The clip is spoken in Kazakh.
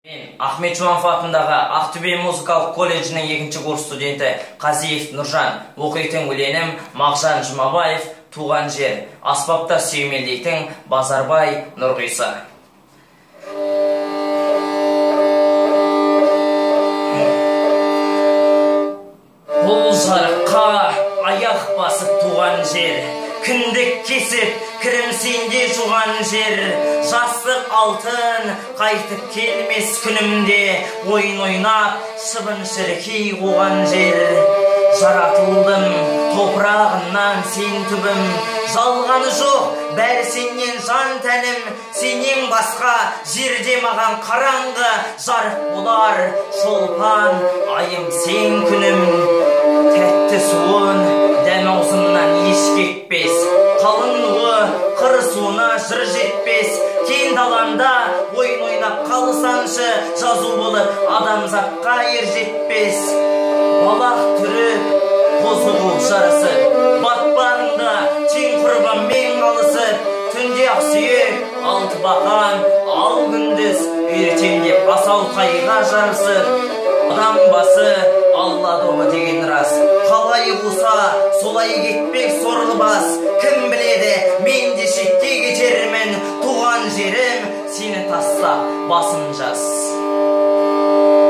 Ахмет Жұбанов атындағы Ақтөбе музыкалық колледжінің 2-ші курс студенті Қазиев Нұржан. Оқитын өлеңім Мағжан Жұмабаев «Туған жер». Аспаптар сүйемелдейтін Базарбай Нұрғиса. Бұл жарыққа аяқ басып туған жер, кіндік кесіп, кірімсенде жуған жер, жастық алтын қайтып келмес күнімде, ойын ойнап, шыбын шіркей қуған жер. Жаратылдым топырағынан сен түбім, жалғаны жоқ, бәрі сенен жан тәнім, сенен басқа жерде маған қараңғы, жарық болар шолпан айым сен күнім. Тәтті суын дәм аузымнан еш кетпес, қалың нуы қыр суына жыр жетпес, кең даланда ойын ойнап қалысаңшы, жазу болып адамзатқа ер жетпес. Балақ түріп қозы қол жарысып, батпағында тең құрбанмен қалысып, түнде ақсүйек алты бақан, ал күндіз үйретемдеп асау қайға жарысып. Адам басы Алла доғы деген рас, қалай қуса солай кетпек сорлы бас,